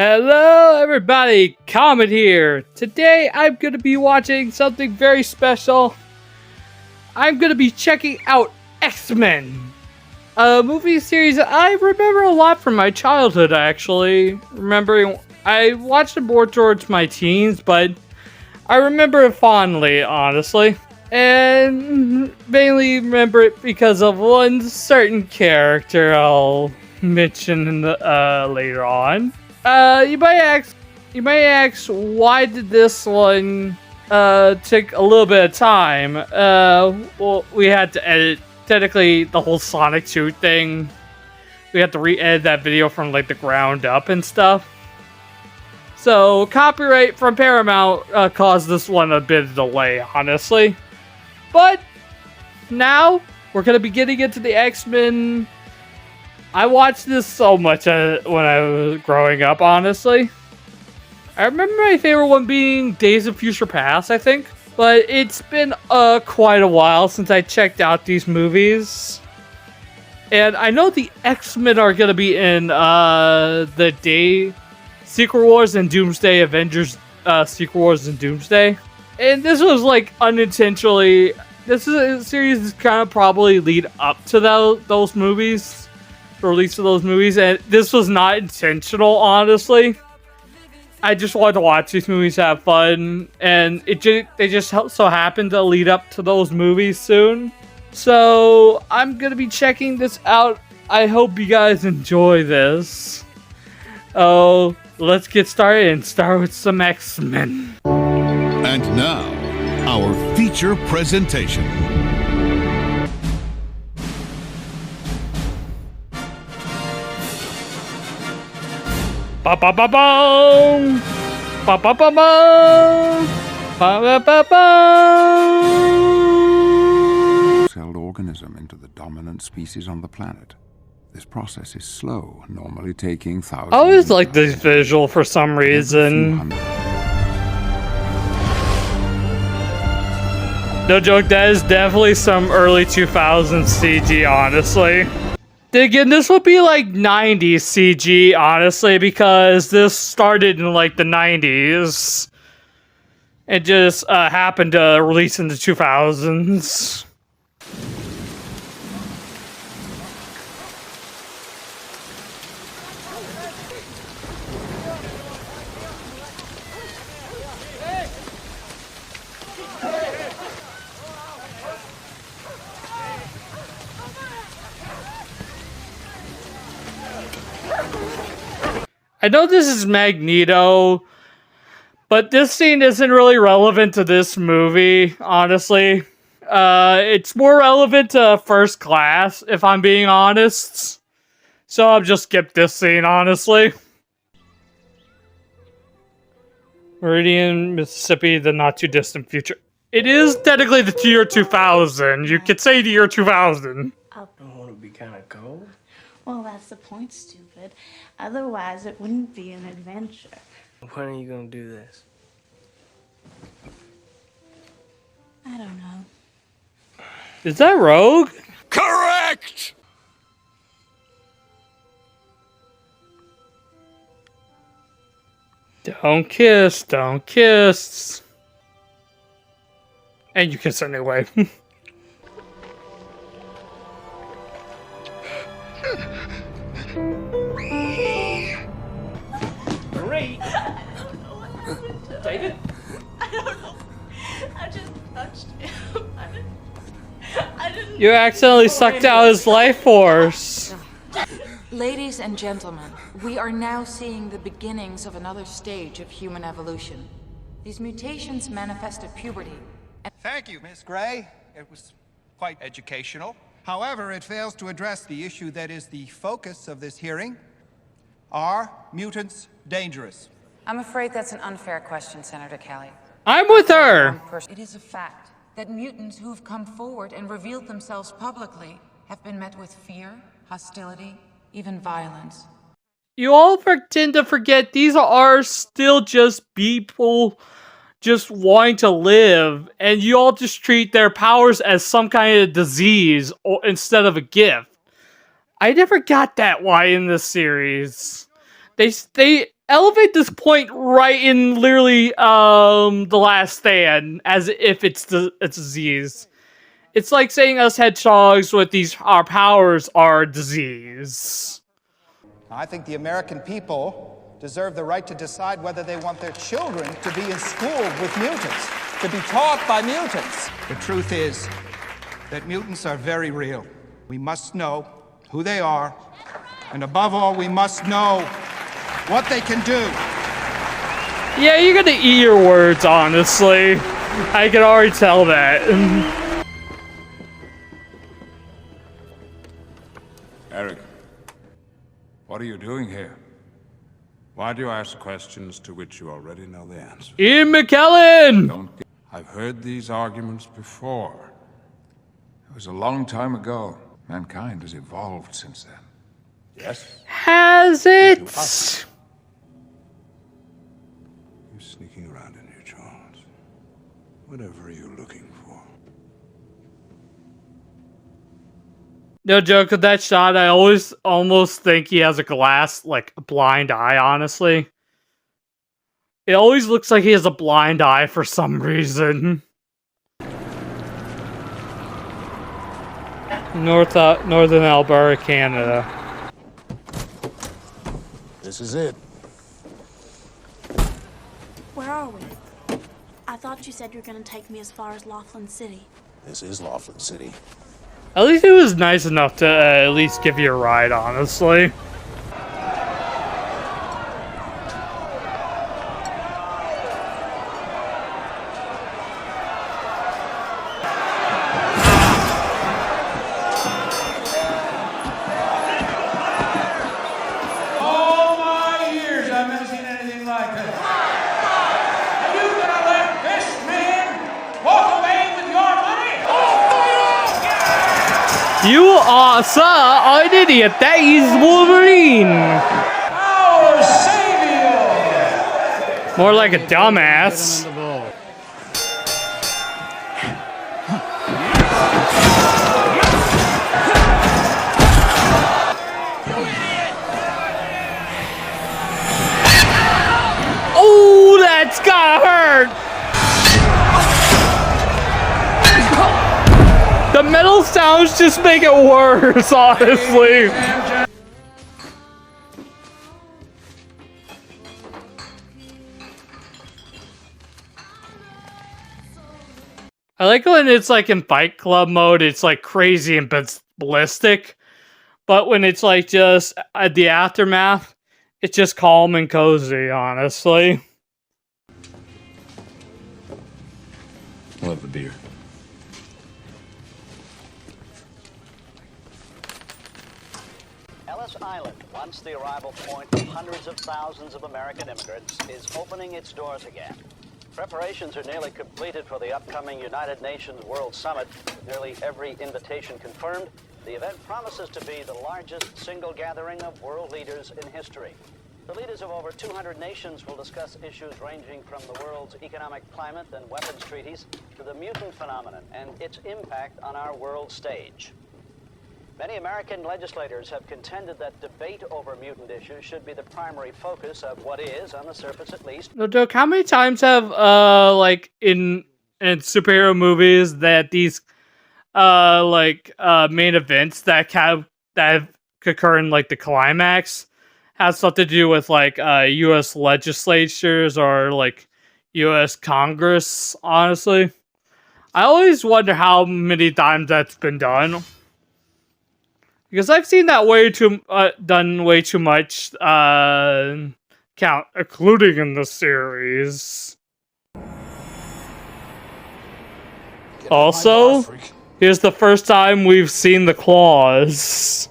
Hello everybody, Comet here. Today I'm going to be watching something very special. I'm going to be checking out X-Men, a movie series I remember a lot from my childhood actually. I watched it more towards my teens, but I remember it fondly, honestly. And mainly remember it because of one certain character I'll mention later on. You might ask, why did this one take a little bit of time? Well, we had to edit technically the whole Sonic 2 thing. We had to re-edit that video from like the ground up and stuff. So copyright from Paramount caused this one a bit of delay, honestly. But now we're gonna be getting into the X-Men. I watched this so much when I was growing up, honestly. I remember my favorite one being Days of Future Past, I think. But it's been quite a while since I checked out these movies. And I know the X-Men are going to be in the Secret Wars and Doomsday Avengers Secret Wars and Doomsday. And this was like unintentionally... This is a series that's kind of probably lead up to those movies. The release of those movies, and this was not intentional, honestly. I just wanted to watch these movies, have fun, and they just so happened to lead up to those movies soon. So I'm gonna be checking this out. I hope you guys enjoy this. Oh, let's get started and start with some X-Men. And now, our feature presentation. Ba ba ba boom! Ba ba ba boom! Ba ba ba boom! Celled organism into the dominant species on the planet. This process is slow, normally taking thousands. I always like this visual for some reason. No joke, that is definitely some early 2000s CG, honestly. Again, this would be like 90s CG, honestly, because this started in like the 90s. It just happened to release in the 2000s. I know this is Magneto, but this scene isn't really relevant to this movie, honestly. It's more relevant to First Class, if I'm being honest. So I'll just skip this scene, honestly. Meridian, Mississippi, the not-too-distant future. It is technically the year 2000. You could say the year 2000. I don't want to be kind of cold. Well, that's the point, stupid. Otherwise, it wouldn't be an adventure. When are you gonna do this? I don't know. Is that Rogue? Correct! Don't kiss, don't kiss. And you kiss anyway. David? I don't know. I just touched him. I didn't. You accidentally sucked out his life force. Ladies and gentlemen, we are now seeing the beginnings of another stage of human evolution. These mutations manifest at puberty. Thank you, Miss Gray. It was quite educational. However, it fails to address the issue that is the focus of this hearing. Are mutants dangerous? I'm afraid that's an unfair question, Senator Kelly. I'm with her. It is a fact that mutants who've come forward and revealed themselves publicly have been met with fear, hostility, even violence. You all tend to forget these are still just people just wanting to live, and you all just treat their powers as some kind of disease instead of a gift. I never got that why in this series. They elevate this point right in literally The Last Stand as if it's a disease. It's like saying us hedgehogs with our powers are disease. I think the American people deserve the right to decide whether they want their children to be in school with mutants, to be taught by mutants. The truth is that mutants are very real. We must know who they are, and above all, we must know what they can do. Yeah, you're gonna eat your words, honestly. I can already tell that. Eric, what are you doing here? Why do you ask questions to which you already know the answer? Ian McKellen! I've heard these arguments before. It was a long time ago. Mankind has evolved since then. Yes? Has it? You're sneaking around in your Charles. Whatever are you looking for? No joke with that shot. I always almost think he has a blind eye, honestly. It always looks like he has a blind eye for some reason. Northern Alberta, Canada. This is it. Where are we? I thought you said you were going to take me as far as Laughlin City. This is Laughlin City. At least he was nice enough to at least give you a ride, honestly. All my years, I've never seen anything like this. Are you gonna let this man walk away with your money? You are, sir, an idiot. That is Wolverine. Our Xavier! More like a dumbass. Oh, that's gotta hurt. The metal sounds just make it worse, honestly. I like when it's like in Fight Club mode, it's like crazy and ballistic. But when it's like just the aftermath, it's just calm and cozy, honestly. I'll have a beer. Ellis Island, once the arrival point of hundreds of thousands of American immigrants, is opening its doors again. Preparations are nearly completed for the upcoming United Nations World Summit. With nearly every invitation confirmed, the event promises to be the largest single gathering of world leaders in history. The leaders of over 200 nations will discuss issues ranging from the world's economic climate and weapons treaties to the mutant phenomenon and its impact on our world stage. Many American legislators have contended that debate over mutant issues should be the primary focus of what is, on the surface at least. No joke, how many times have like in superhero movies that these main events that occur in like the climax has something to do with like US legislatures or like US Congress, honestly? I always wonder how many times that's been done. Because I've seen that done way too much, including in the series. Also, here's the first time we've seen the claws.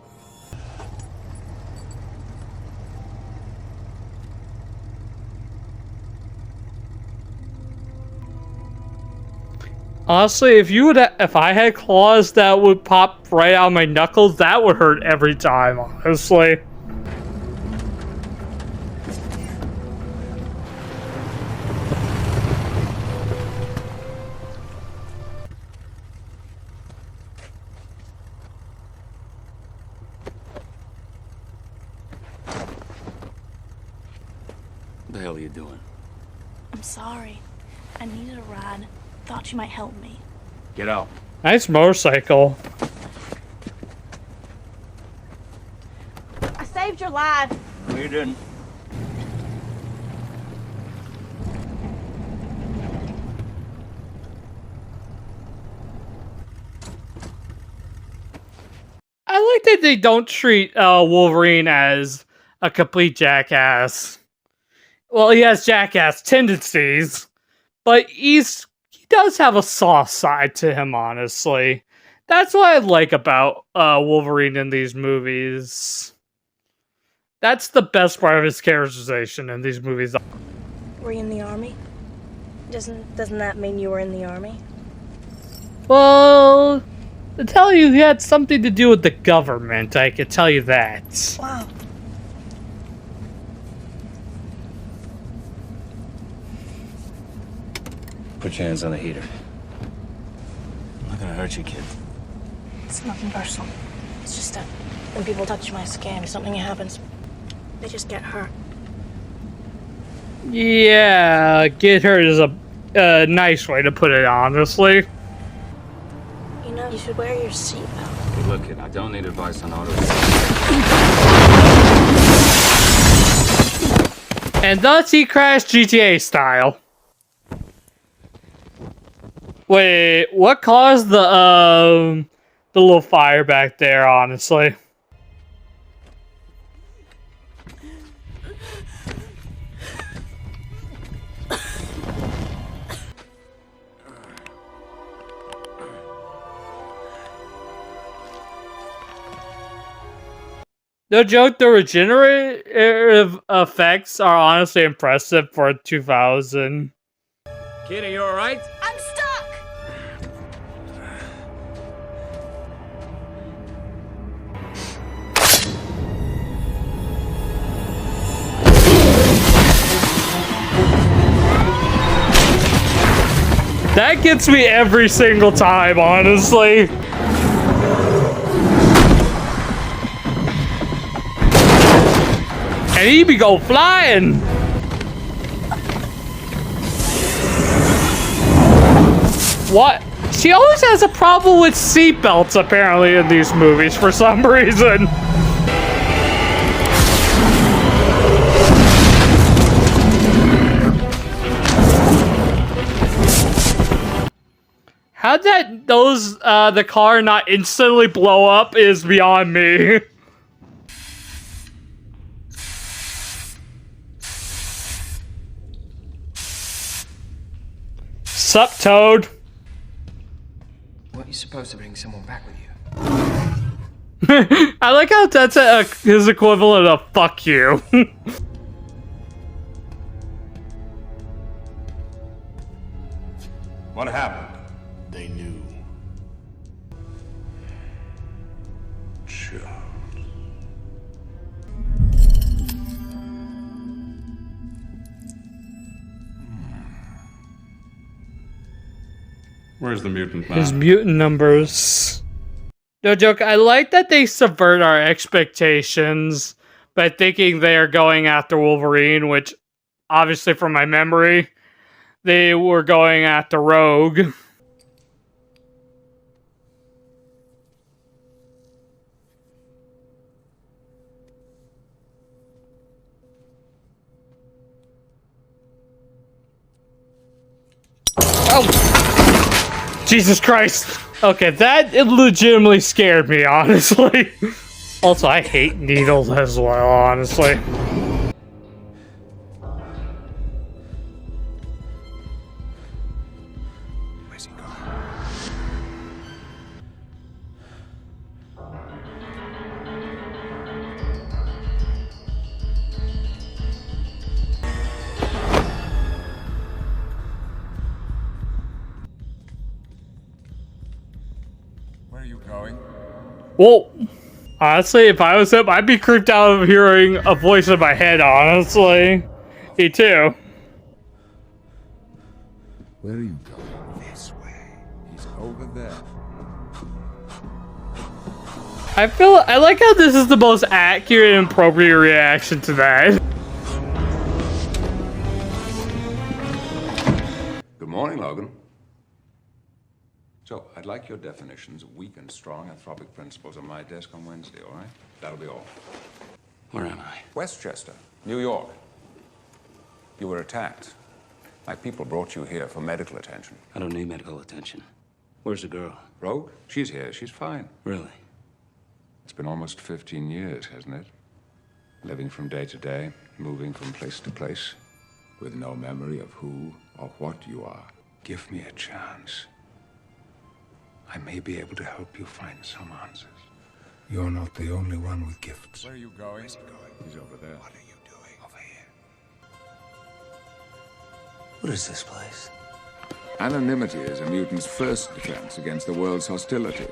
Honestly, if I had claws that would pop right out of my knuckles, that would hurt every time, honestly. What the hell are you doing? I'm sorry. I needed a ride. Thought you might help me. Get out. Nice motorcycle. I saved your life. No, you didn't. I like that they don't treat Wolverine as a complete jackass. Well, he has jackass tendencies, but he does have a soft side to him, honestly. That's what I like about Wolverine in these movies. That's the best part of his characterization in these movies. Were you in the army? Doesn't that mean you were in the army? Well, to tell you he had something to do with the government, I can tell you that. Wow. Put your hands on the heater. I'm not gonna hurt you, kid. It's nothing personal. It's just that when people touch my skin, something happens. They just get hurt. Yeah, get hurt is a nice way to put it, honestly. You know, you should wear your seatbelt. Hey, look, kid, I don't need advice on auto. And thus he crashed GTA style. Wait, what caused the little fire back there, honestly? No joke, the regenerative effects are honestly impressive for 2000. Kid, are you alright? I'm stuck. That gets me every single time, honestly. And he be go flying. What? She always has a problem with seatbelts, apparently, in these movies for some reason. How'd the car not instantly blow up is beyond me. Sup, Toad? Weren't you supposed to bring someone back with you? I like how that's his equivalent of fuck you. What happened? They knew. Sure. Where's the mutant man? His mutant numbers. No joke, I like that they subvert our expectations by thinking they are going after Wolverine, which, obviously from my memory, they were going after Rogue. Oh! Jesus Christ! Okay, that legitimately scared me, honestly. Also, I hate needles as well, honestly. Where's he going? Where are you going? Well, honestly, if I was him, I'd be creeped out of hearing a voice in my head, honestly. Me too. Where are you going? This way. He's over there. I like how this is the most accurate and appropriate reaction to that. Good morning, Logan. So, I'd like your definitions of weak and strong anthropic principles on my desk on Wednesday, all right? That'll be all. Where am I? Westchester, New York. You were attacked. My people brought you here for medical attention. I don't need medical attention. Where's the girl? Rogue? She's here. She's fine. Really? It's been almost 15 years, hasn't it? Living from day to day, moving from place to place, with no memory of who or what you are. Give me a chance. I may be able to help you find some answers. You're not the only one with gifts. Where are you going? He's over there. What are you doing over here? What is this place? Anonymity is a mutant's first defense against the world's hostility.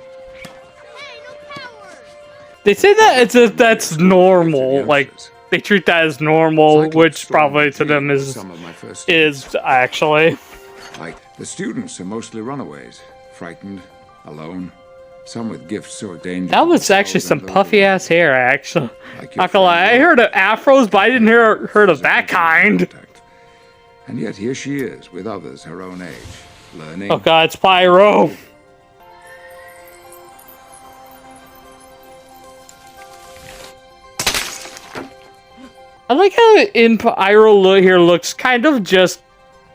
They say that it's that's normal. Like they treat that as normal, which probably to them is actually. Like the students are mostly runaways, frightened, alone. Some with gifts so dangerous. That was actually some puffy ass hair, actually. Not gonna lie, I heard of afros, but I didn't heard of that kind. And yet here she is, with others her own age, learning. Oh god, it's Pyro. I like how in Pyro here looks kind of just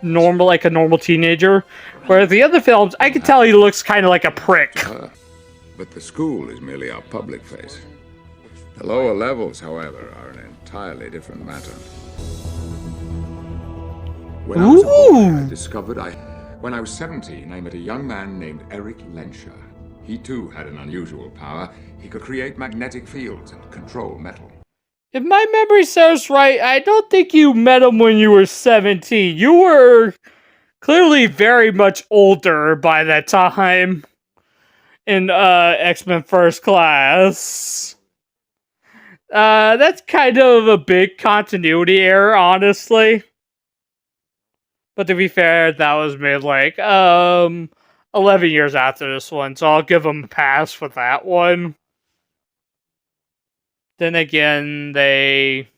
normal, like a normal teenager. Whereas the other films, I can tell he looks kind of like a prick. But the school is merely our public face. The lower levels, however, are an entirely different matter. When I was a boy, I discovered when I was 17, I met a young man named Eric Lensher. He too had an unusual power. He could create magnetic fields and control metal. If my memory serves right, I don't think you met him when you were 17. You were clearly very much older by that time in X-Men First Class. That's kind of a big continuity error, honestly. But to be fair, that was made like 11 years after this one, so I'll give them a pass for that one. Then again, they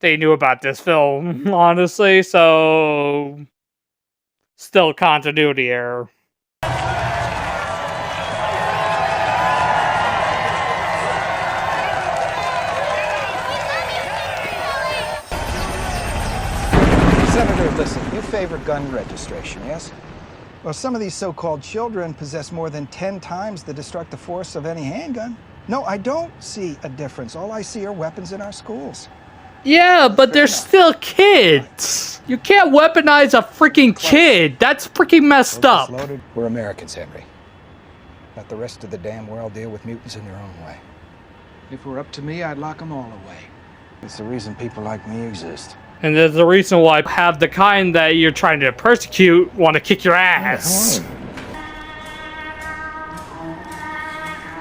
knew about this film, honestly, so still continuity error. Senator, listen, you favor gun registration, yes? Well, some of these so-called children possess more than 10 times the destructive force of any handgun. No, I don't see a difference. All I see are weapons in our schools. Yeah, but they're still kids. You can't weaponize a freaking kid. That's freaking messed up. We're Americans, Henry. Let the rest of the damn world deal with mutants in their own way. If it were up to me, I'd lock them all away. It's the reason people like me exist. And there's the reason why have the kind that you're trying to persecute want to kick your ass.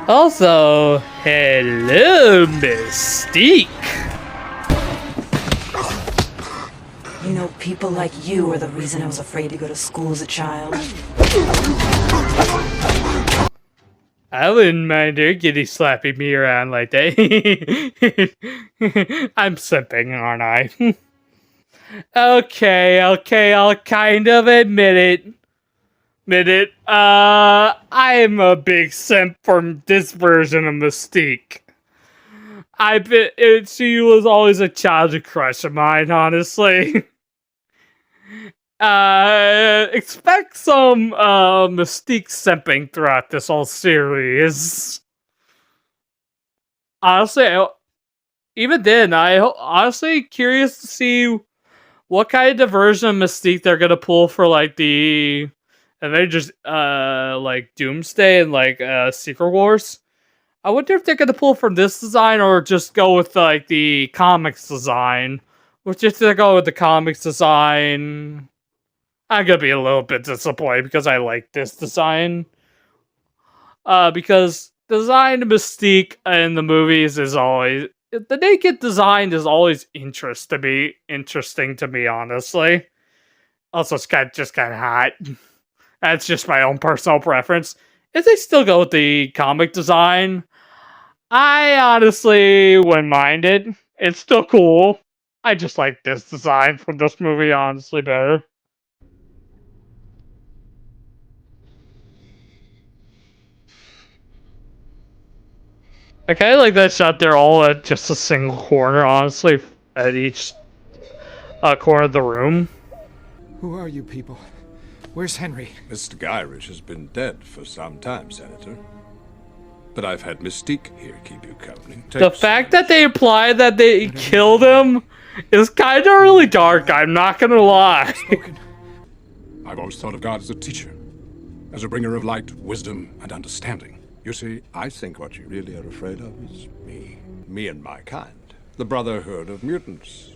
Also, hello, Mystique. You know, people like you are the reason I was afraid to go to school as a child. I wouldn't mind her kitty slapping me around like that. I'm simping, aren't I? Okay, I'll kind of admit it. I'm a big simp for this version of Mystique. She was always a childhood crush of mine, honestly. Expect some Mystique simping throughout this whole series. Honestly, even then, I'm honestly curious to see what kind of diversion of Mystique they're gonna pull for like the Avengers, like Doomsday and like Secret Wars. I wonder if they're gonna pull from this design or just go with like the comics design. Which if they go with the comics design, I'm gonna be a little bit disappointed because I like this design. Because the design of Mystique in the movies is always the naked design is always interesting to me, honestly. Also, it's just kind of hot. That's just my own personal preference. If they still go with the comic design, I honestly wouldn't mind it. It's still cool. I just like this design from this movie, honestly, better. I kind of like that shot. They're all at just a single corner, honestly, at each corner of the room. Who are you people? Where's Henry? Mr. Gyrich has been dead for some time, Senator. But I've had Mystique here keep you company. The fact that they imply that they killed him is kind of really dark, I'm not gonna lie. I've always thought of God as a teacher, as a bringer of light, wisdom, and understanding. You see, I think what you really are afraid of is me. Me and my kind. The Brotherhood of Mutants.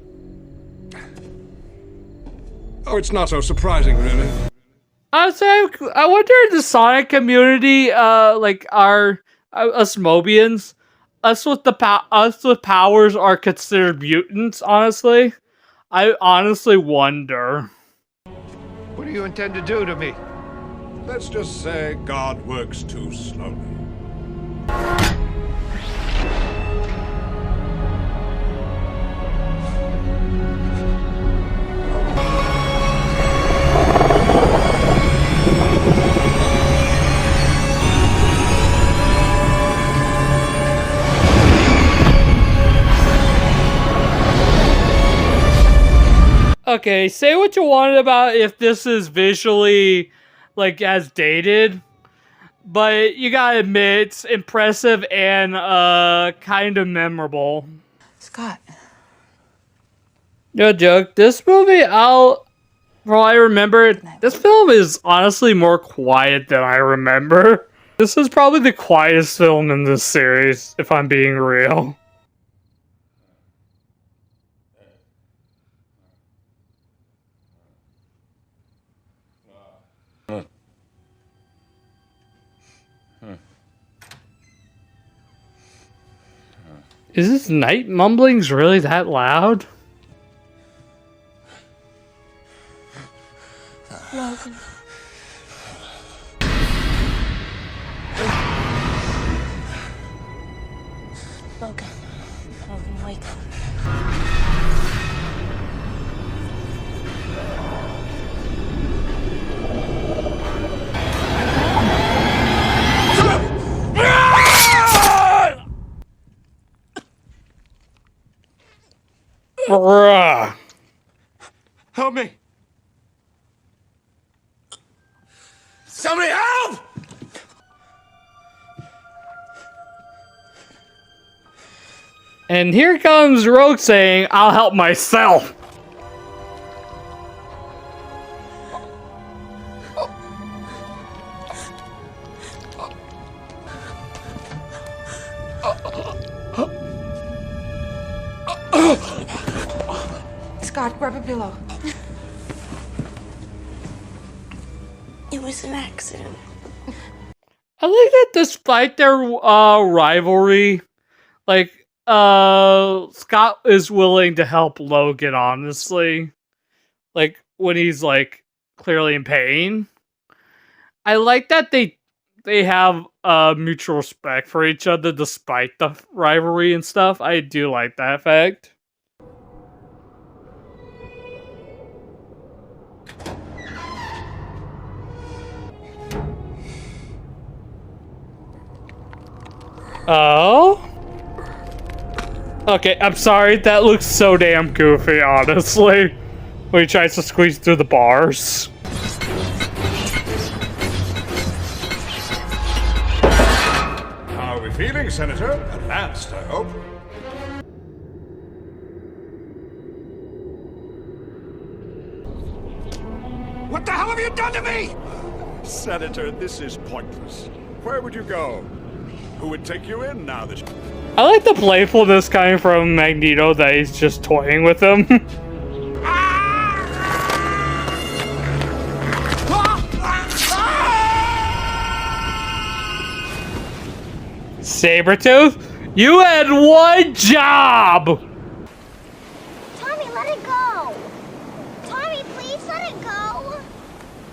Oh, it's not so surprising, really. I wonder if the Sonic community, like us Mobians, us with powers are considered mutants. Honestly, I honestly wonder. What do you intend to do to me? Let's just say God works too slowly. Okay, say what you wanted about if this is visually, like, as dated, but you gotta admit, it's impressive and, kind of memorable. Scott. No joke, this movie, from what I remember, this film is honestly more quiet than I remember. This is probably the quietest film in this series, if I'm being real. Is this night mumblings really that loud? Logan. Logan. Logan, wake up. Bruh. Help me! Somebody help! And here comes Rogue saying, "I'll help myself." Scott, grab a pillow. It was an accident. I like that despite their rivalry, like, Scott is willing to help Logan, honestly. Like, when he's, like, clearly in pain. I like that they have mutual respect for each other despite the rivalry and stuff. I do like that fact. Oh? Okay, I'm sorry, that looks so damn goofy, honestly. When he tries to squeeze through the bars. How are we feeling, Senator? Advanced, I hope. What the hell have you done to me? Senator, this is pointless. Where would you go? Who would take you in now that I like the playfulness coming from Magneto that he's just toying with him. Sabretooth, you had one job! Tommy, let it go! Tommy, please let it go!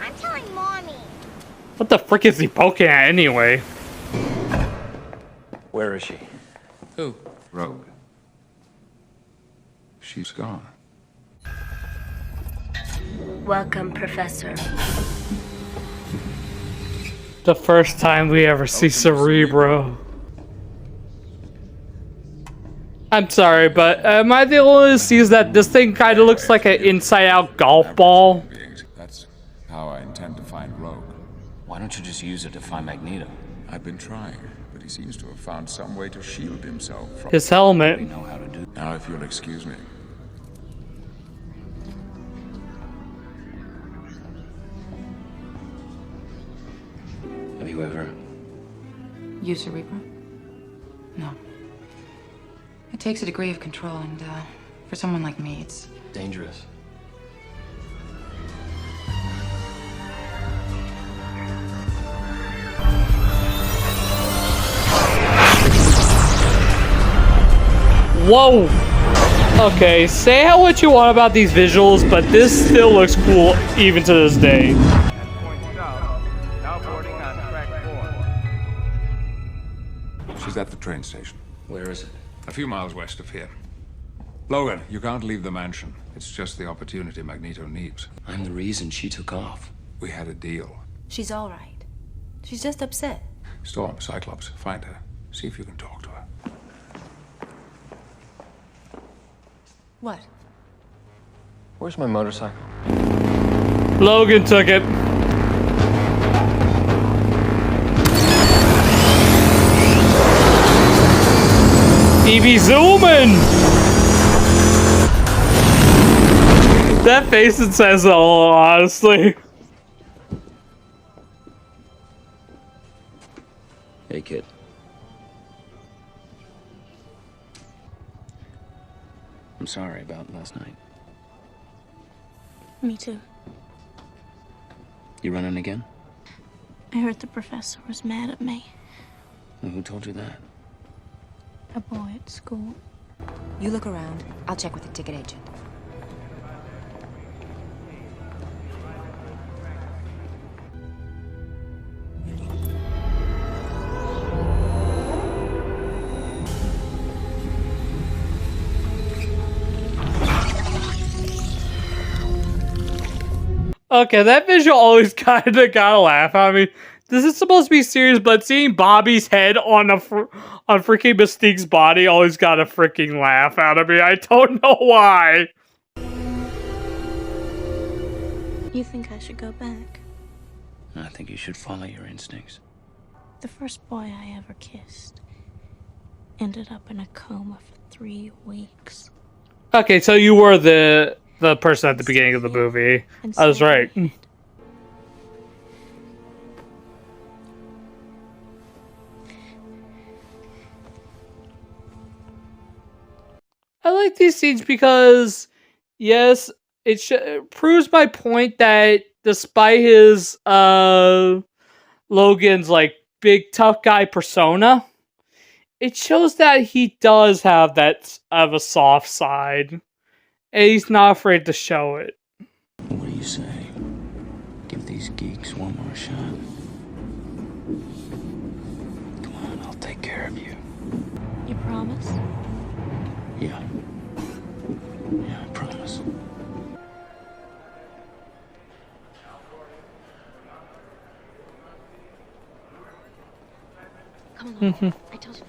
I'm telling Mommy. What the frick is he poking at anyway? Where is she? Who? Rogue. She's gone. Welcome, Professor. The first time we ever see Cerebro. I'm sorry, but am I the only one who sees that this thing kind of looks like an inside-out golf ball? That's how I intend to find Rogue. Why don't you just use it to find Magneto? I've been trying, but he seems to have found some way to shield himself from His helmet. We know how to do. Now, if you'll excuse me. Have you ever? Use a Reaper? No. It takes a degree of control, and for someone like me, it's Dangerous. Whoa! Okay, say how what you want about these visuals, but this still looks cool even to this day. She's at the train station. Where is it? A few miles west of here. Logan, you can't leave the mansion. It's just the opportunity Magneto needs. I'm the reason she took off. We had a deal. She's all right. She's just upset. Storm, Cyclops, find her. See if you can talk to her. What? Where's my motorcycle? Logan took it. He be zooming! That face it says it all, honestly. Hey, kid. I'm sorry about last night. Me too. You running again? I heard the professor was mad at me. Well, who told you that? A boy at school. You look around. I'll check with the ticket agent. Okay, that visual always kind of got a laugh at me. This is supposed to be serious, but seeing Bobby's head on on freaking Mystique's body always got a freaking laugh out of me. I don't know why. You think I should go back? I think you should follow your instincts. The first boy I ever kissed ended up in a coma for 3 weeks. Okay, so you were the person at the beginning of the movie. I was right. I like these scenes because, yes, it proves my point that despite his Logan's like big tough guy persona, it shows that he does have a soft side, and he's not afraid to show it. What do you say? Give these geeks one more shot. Come on, I'll take care of you. You promise? Yeah. Yeah, I promise.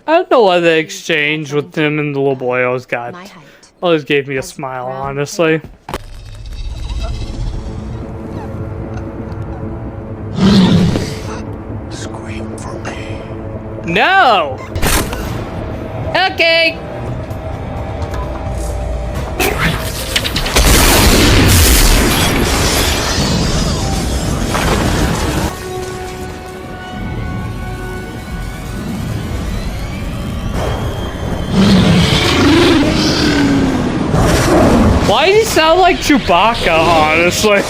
I don't know why the exchange with him and the little boy always gave me a smile, honestly. Scream for me. No! Okay! Why does he sound like Chewbacca, honestly?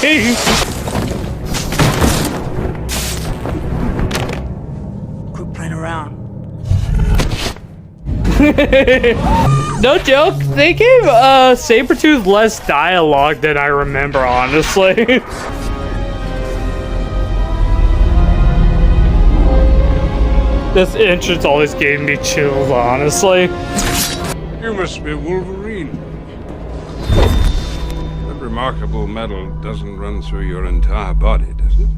Quit playing around. No joke, they gave Sabretooth less dialogue than I remember, honestly. This entrance always gave me chills, honestly. You must be Wolverine. That remarkable metal doesn't run through your entire body, does it?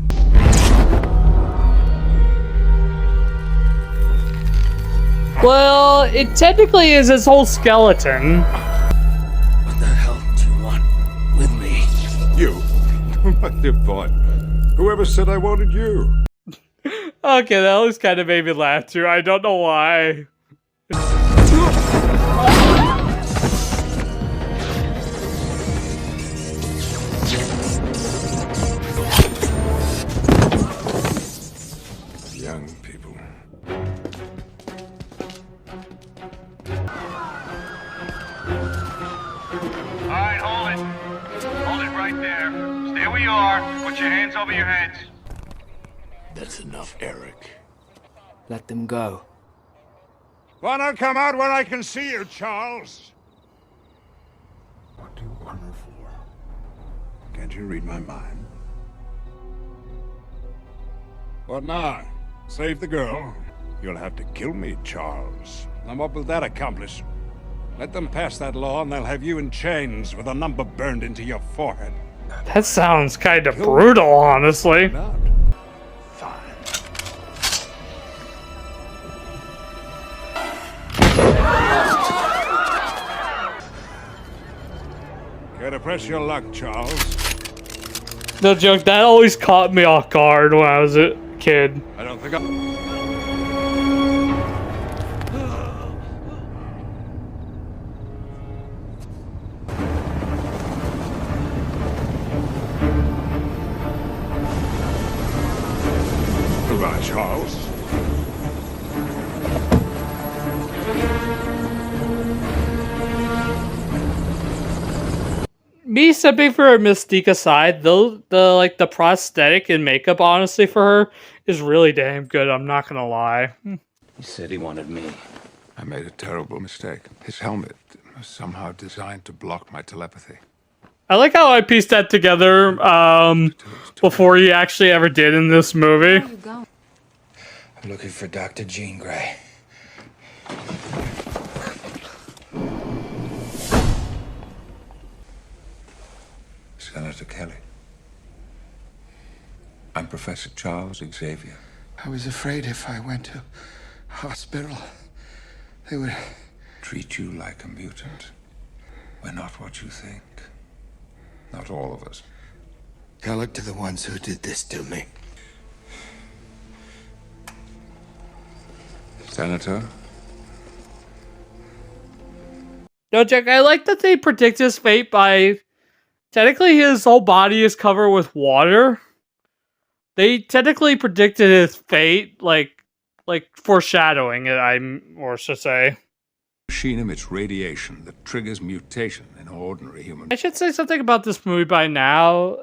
Well, it technically is his whole skeleton. What the hell do you want with me? You? My dear boy. Whoever said I wanted you? Okay, that was kind of made me laugh too. I don't know why. Young people. Alright, hold it. Hold it right there. Stay where you are. Put your hands over your heads. That's enough, Eric. Let them go. Why not come out where I can see you, Charles? What do you want her for? Can't you read my mind? What now? Save the girl? You'll have to kill me, Charles. And what will that accomplish? Let them pass that law and they'll have you in chains with a number burned into your forehead. That sounds kind of brutal, honestly. Care to press your luck, Charles? No joke, that always caught me off guard when I was a kid. I don't think Goodbye, Charles. Me stepping for a Mystique aside, though, the prosthetic and makeup, honestly, for her is really damn good. I'm not gonna lie. He said he wanted me. I made a terrible mistake. His helmet was somehow designed to block my telepathy. I like how I pieced that together before he actually ever did in this movie. I'm looking for Dr. Jean Grey. Senator Kelly. I'm Professor Charles Xavier. I was afraid if I went to hospital, they would treat you like a mutant. We're not what you think. Not all of us. tell it to the ones who did this to me. Senator? No, Jack, I like that they predict his fate by... Technically, his whole body is covered with water. They technically predicted his fate, like foreshadowing it, or should say. Machine emits radiation that triggers mutation in ordinary human. I should say something about this movie by now.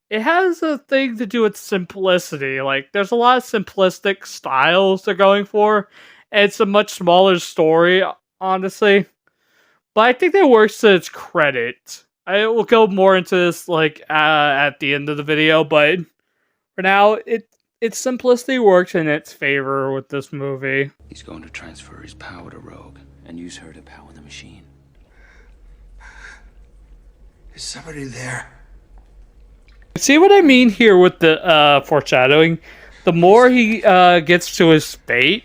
It has a thing to do with simplicity. Like, there's a lot of simplistic styles they're going for. And it's a much smaller story, honestly. But I think that works to its credit. I will go more into this at the end of the video, but for now, its simplicity works in its favor with this movie. He's going to transfer his power to Rogue and use her to power the machine. Is somebody there? See what I mean here with the foreshadowing? The more he gets to his fate,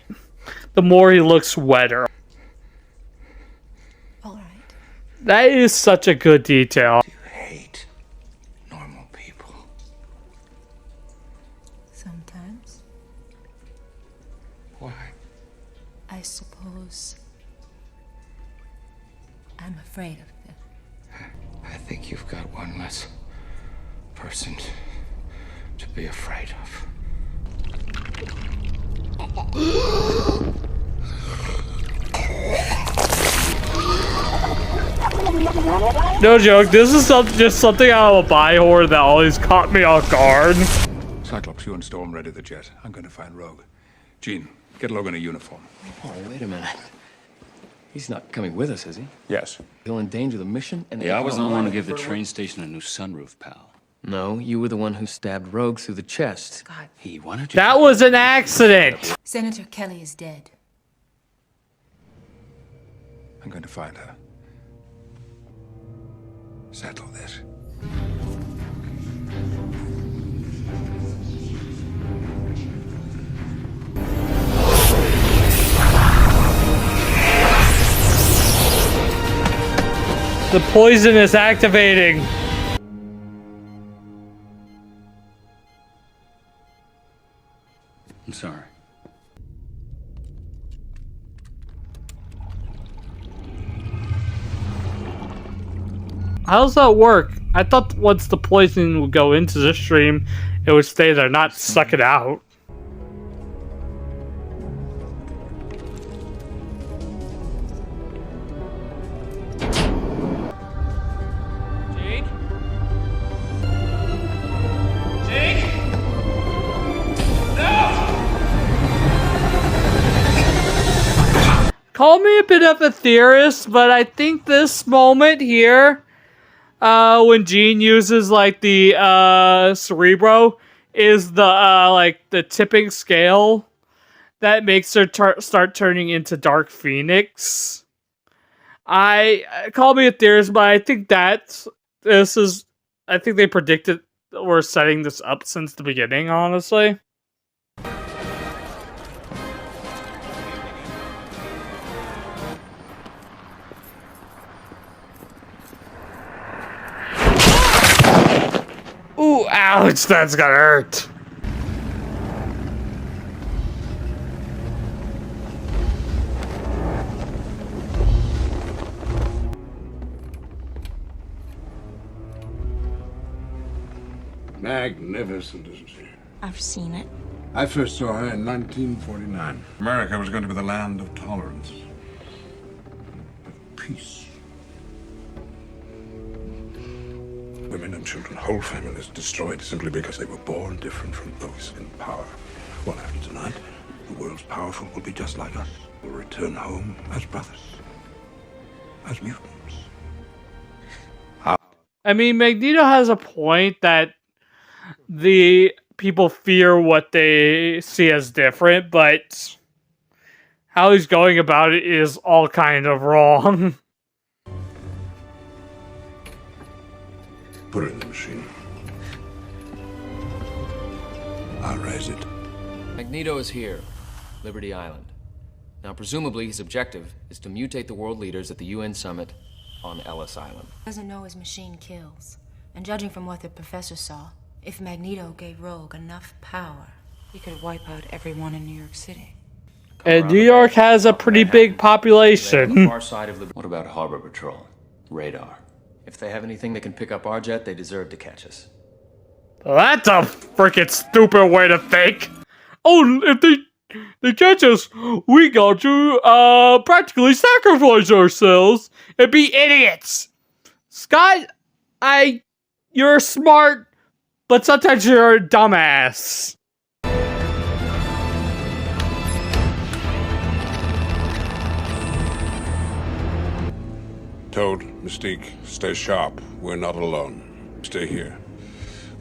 the more he looks wetter. That is such a good detail. You hate normal people. Sometimes. Why? I suppose I'm afraid of them. I think you've got one less person to be afraid of. No joke, this is just something out of a bi-horror that always caught me off guard. Cyclops, you and Storm ready the jet. I'm going to find Rogue. Jean, get Logan a uniform. Oh, wait a minute. He's not coming with us, is he? Yes. He'll endanger the mission and... Yeah, I was the one to give the train station a new sunroof, pal. No, you were the one who stabbed Rogue through the chest. Scott. He wanted to... That was an accident! Senator Kelly is dead. I'm going to find her. Settle this. The poison is activating. I'm sorry. How does that work? I thought once the poison would go into the stream, it would stay there, not suck it out. Jake? Jake? No! Call me a bit of a theorist, but I think this moment here, when Jean uses like the Cerebro, is the like the tipping scale that makes her start turning into Dark Phoenix. I call me a theorist, but I think I think they predicted we're setting this up since the beginning, honestly. Ooh, ouch, that's gonna hurt. Magnificent, isn't she? I've seen it. I first saw her in 1949. America was going to be the land of tolerance, of peace. Women and children, whole families destroyed simply because they were born different from those in power. Well, after tonight, the world's powerful will be just like us. We'll return home as brothers, as mutants. I mean, Magneto has a point that the people fear what they see as different, but how he's going about it is all kind of wrong. Put it in the machine. I'll raise it. Magneto is here, Liberty Island. Now, presumably, his objective is to mutate the world leaders at the UN summit on Ellis Island. Doesn't know his machine kills. And judging from what the professor saw, if Magneto gave Rogue enough power, he could wipe out everyone in New York City. And New York has a pretty big population. What about Harbor Patrol? Radar? If they have anything that can pick up our jet, they deserve to catch us. That's a freaking stupid way to think. Oh, if they catch us, we got to practically sacrifice ourselves and be idiots. Scott, you're smart, but sometimes you're a dumbass. Toad, Mystique, stay sharp. We're not alone. Stay here.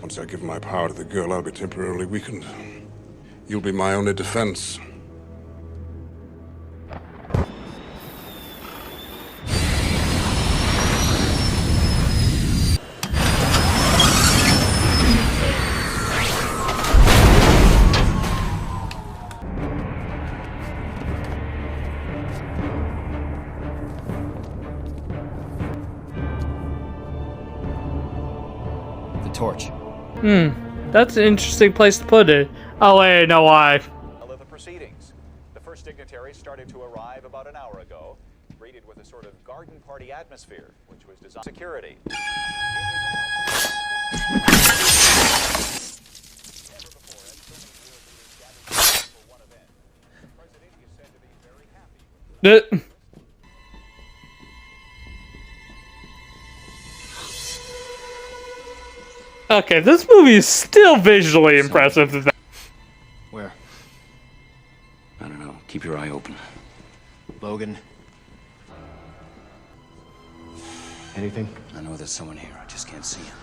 Once I give my power to the girl, I'll be temporarily weakened. You'll be my only defense. Torch. That's an interesting place to put it. Oh wait, I know why. Of the proceedings. The first dignitaries started to arrive about an hour ago, greeted with a sort of garden party atmosphere, which was designed security. Okay, this movie is still visually impressive. Where? I don't know. Keep your eye open. Logan. Anything? I know there's someone here. I just can't see him.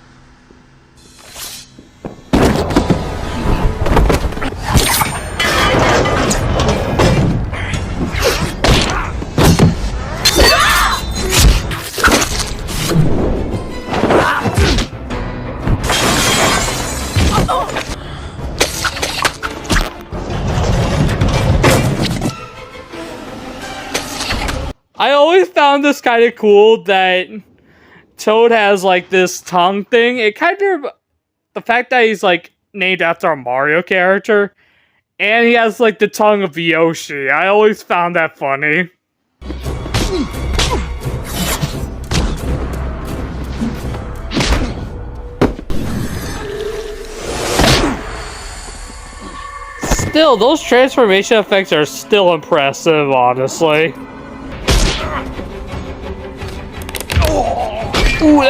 I always found this kind of cool that Toad has like this tongue thing. It kind of, the fact that he's like named after a Mario character, and he has like the tongue of Yoshi. I always found that funny. Still, those transformation effects are still impressive, honestly. Ooh,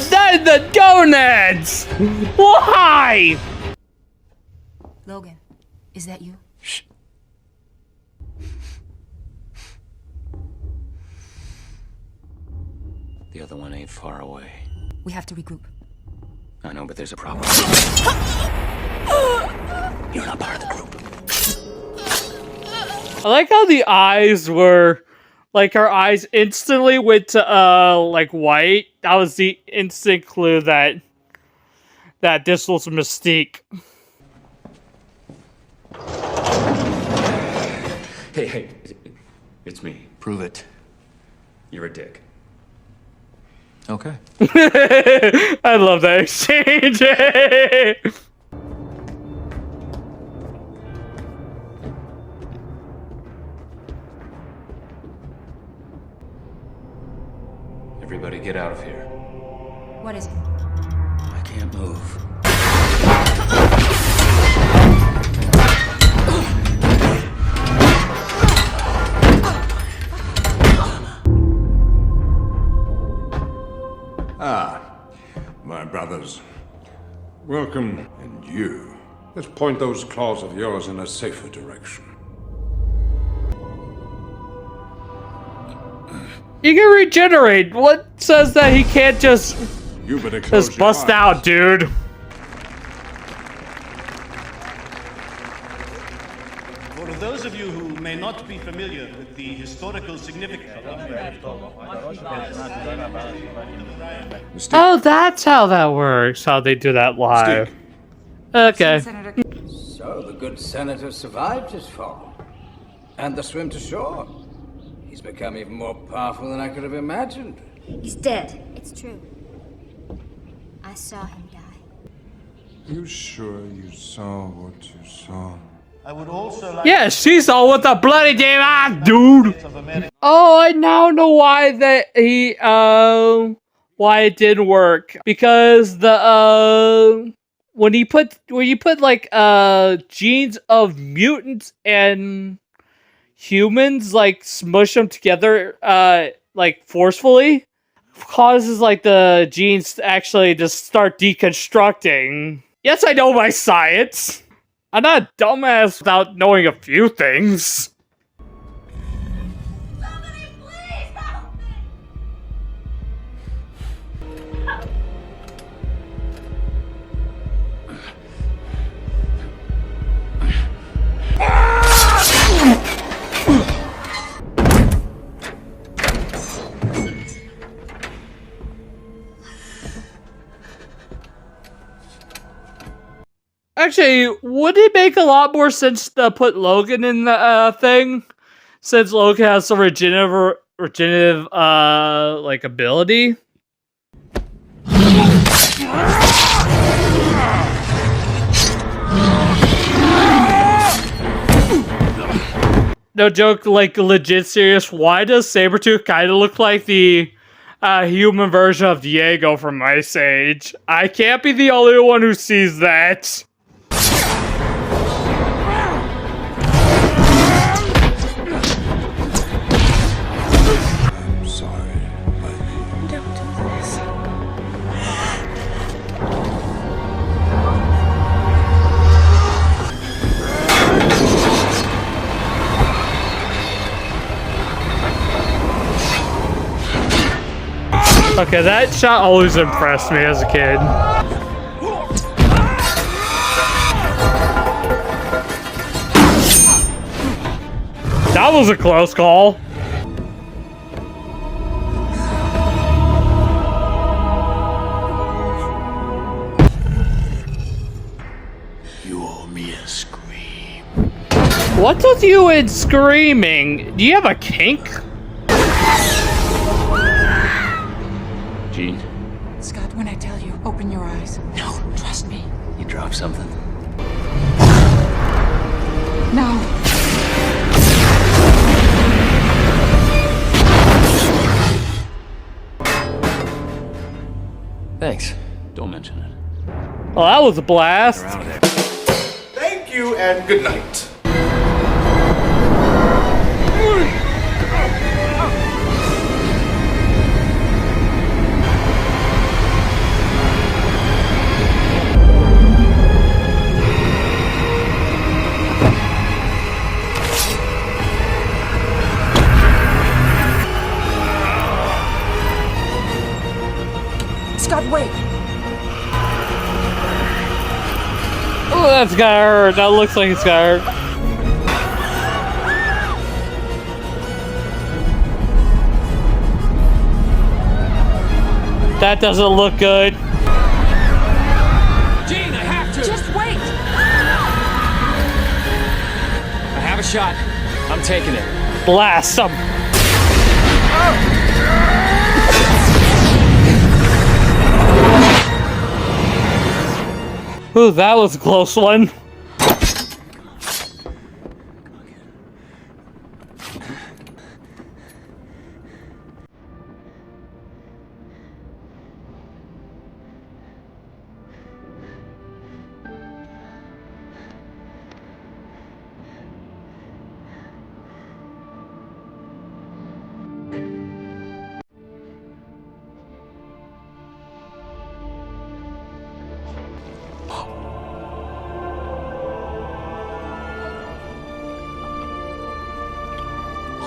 that is the gonads! Why? Logan, is that you? Shh. The other one ain't far away. We have to regroup. I know, but there's a problem. You're not part of the group. I like how the eyes were, like, her eyes instantly went to, like, white. That was the instant clue that this was Mystique. Hey, it's me. Prove it. You're a dick. Okay. I love that exchange. Everybody get out of here. What is it? I can't move. My brothers. Welcome. And you. Let's point those claws of yours in a safer direction. You can regenerate. What says that he can't just bust out, dude? For those of you who may not be familiar with the historical significance Oh, that's how that works. How they do that live. Okay. So the good senator survived his fall. And the swim to shore. He's become even more powerful than I could have imagined. He's dead. It's true. I saw him die. You sure you saw what you saw? I would also like Yeah, she saw what the bloody damn eye, dude. Oh, I now know why why it didn't work. Because the when you put like genes of mutants and humans, like smush them together like forcefully, causes like the genes to actually just start deconstructing. Yes, I know my science. I'm not a dumbass without knowing a few things. Actually, would it make a lot more sense to put Logan in the thing? Since Logan has some regenerative like ability. No joke, like legit serious. Why does Sabretooth kind of look like the human version of Diego from Ice Age? I can't be the only one who sees that. I'm sorry, Ivy. Don't do this. Okay, that shot always impressed me as a kid. That was a close call. You owe me a scream. What's with you and screaming? Do you have a kink? Please. No, trust me. You dropped something. No. Thanks. Don't mention it. Well, that was a blast. Thank you and good night. Scott, wait. Oh, that's gotta hurt. That looks like it's gotta hurt. That doesn't look good. Gene, I have to! Just wait! I have a shot. I'm taking it. Blast him. Ooh, that was a close one.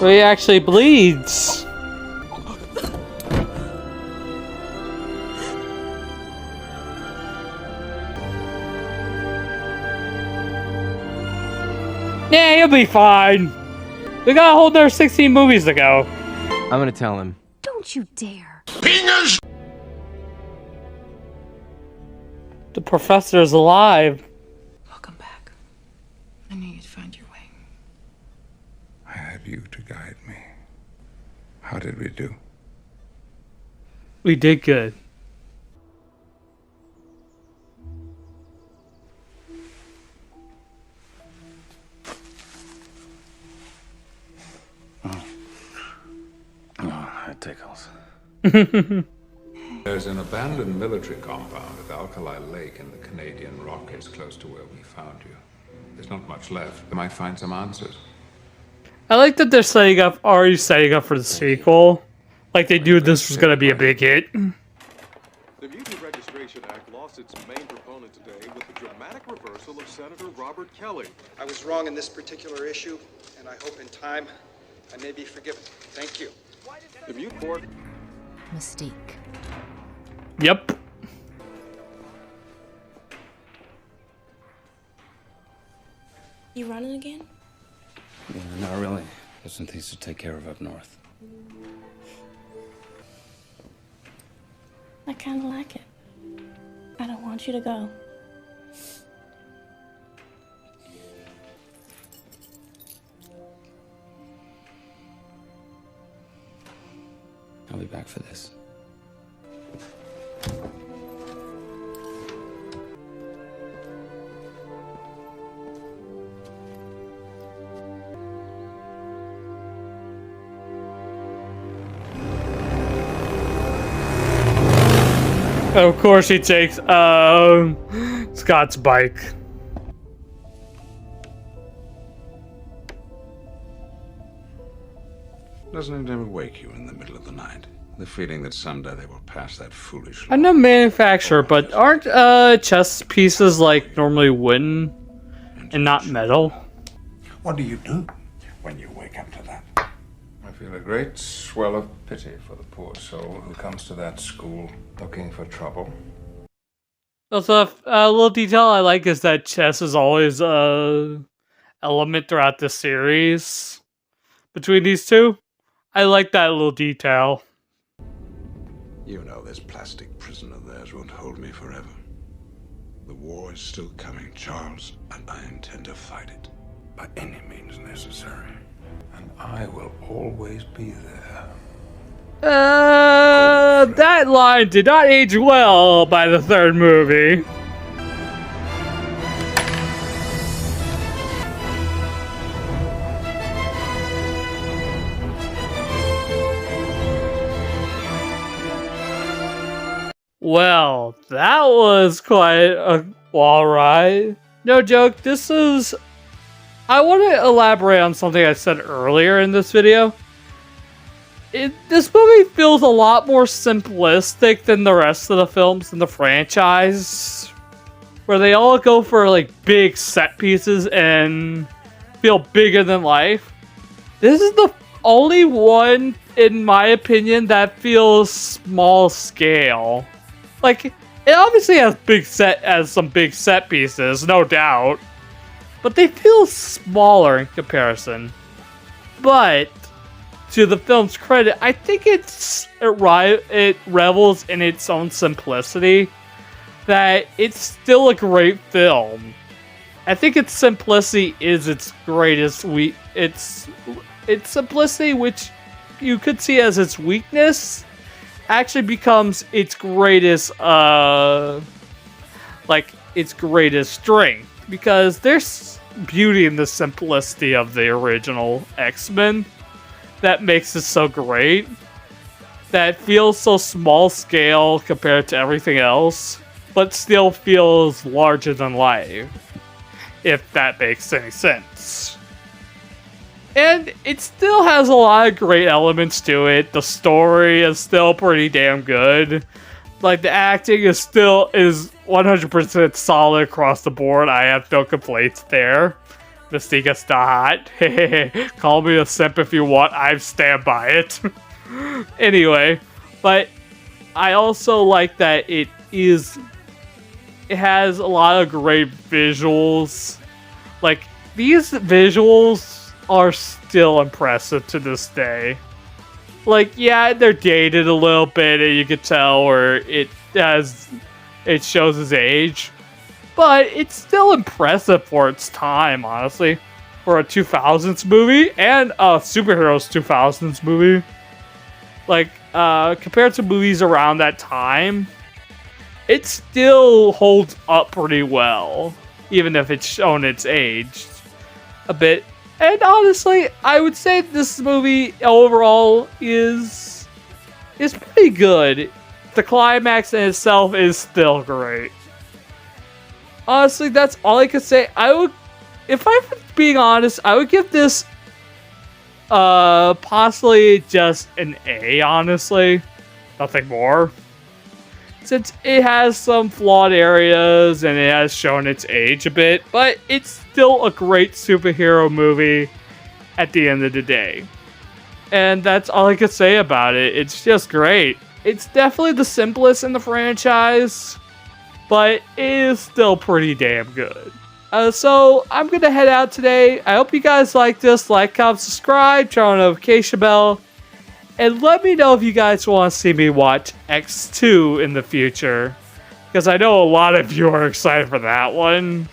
He actually bleeds. Yeah, he'll be fine. We got a whole other 16 movies to go. I'm gonna tell him. Don't you dare. Pingers! The professor's alive. Welcome back. I knew you'd find your way. I had you to guide me. How did we do? We did good. Oh, that tickles. There's an abandoned military compound at Alkali Lake in the Canadian Rockies close to where we found you. There's not much left. We might find some answers. I like that they're already setting up for the sequel. Like they knew this was gonna be a big hit. The Mutant Registration Act lost its main proponent today with the dramatic reversal of Senator Robert Kelly. I was wrong in this particular issue, and I hope in time I may be forgiven. Thank you. The Mute Court. Mystique. Yep. You running again? Yeah, not really. There's some things to take care of up north. I kind of like it. I don't want you to go. I'll be back for this. Of course he takes Scott's bike. Doesn't it ever wake you in the middle of the night? The feeling that someday they will pass that foolish law. I know manufacturer, but aren't chess pieces like normally wooden and not metal? What do you do when you wake up to that? I feel a great swell of pity for the poor soul who comes to that school looking for trouble. Also, a little detail I like is that chess is always a element throughout the series between these two. I like that little detail. You know this plastic prison of theirs won't hold me forever. The war is still coming, Charles, and I intend to fight it by any means necessary. And I will always be there. That that line did not age well by the third movie. Well, that was quite a wall ride. No joke, I want to elaborate on something I said earlier in this video. This movie feels a lot more simplistic than the rest of the films in the franchise, where they all go for like big set pieces and feel bigger than life. This is the only one, in my opinion, that feels small scale. Like, it obviously has some big set pieces, no doubt, but they feel smaller in comparison. But to the film's credit, I think it revels in its own simplicity, that it's still a great film. I think its simplicity is its greatest its simplicity, which you could see as its weakness, actually becomes its greatest its greatest strength, because there's beauty in the simplicity of the original X-Men that makes it so great, that feels so small scale compared to everything else, but still feels larger than life, if that makes any sense. And it still has a lot of great elements to it. The story is still pretty damn good. Like, the acting is 100% solid across the board. I have no complaints there. Mystique is still hot. Call me a simp if you want. I stand by it. Anyway, but I also like that it has a lot of great visuals. Like, these visuals are still impressive to this day. Like, yeah, they're dated a little bit, and you can tell where it shows his age, but it's still impressive for its time, honestly, for a 2000s movie and a superheroes 2000s movie. Like, compared to movies around that time, it still holds up pretty well, even if it's shown its age a bit. And honestly, I would say this movie overall is pretty good. The climax in itself is still great. Honestly, that's all I could say. If I'm being honest, I would give this possibly just an A, honestly. Nothing more. Since it has some flawed areas and it has shown its age a bit, but it's still a great superhero movie at the end of the day. And that's all I could say about it. It's just great. It's definitely the simplest in the franchise, but it is still pretty damn good. So I'm going to head out today. I hope you guys like this. Like, comment, subscribe, turn on the notification bell. And let me know if you guys want to see me watch X2 in the future, because I know a lot of you are excited for that one.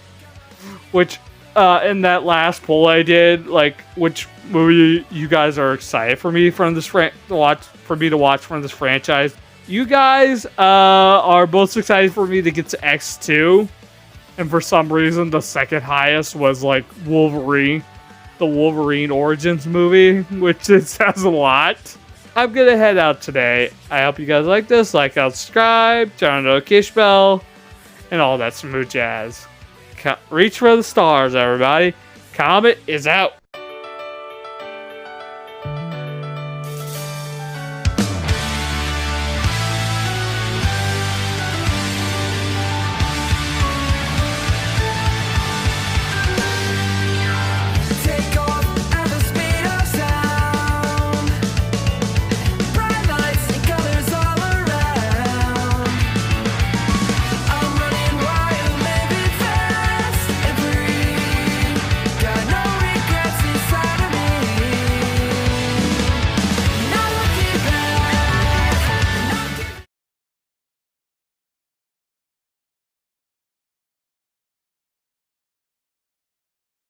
Which, in that last poll I did, like, which movie you guys are excited for me from this to watch from this franchise. You guys are most excited for me to get to X2, and for some reason the second highest was like Wolverine, the Wolverine Origins movie, which has a lot. I'm gonna head out today. I hope you guys like this. Like, subscribe, turn on the notification bell, and all that smooth jazz. Reach for the stars, everybody. Comet is out.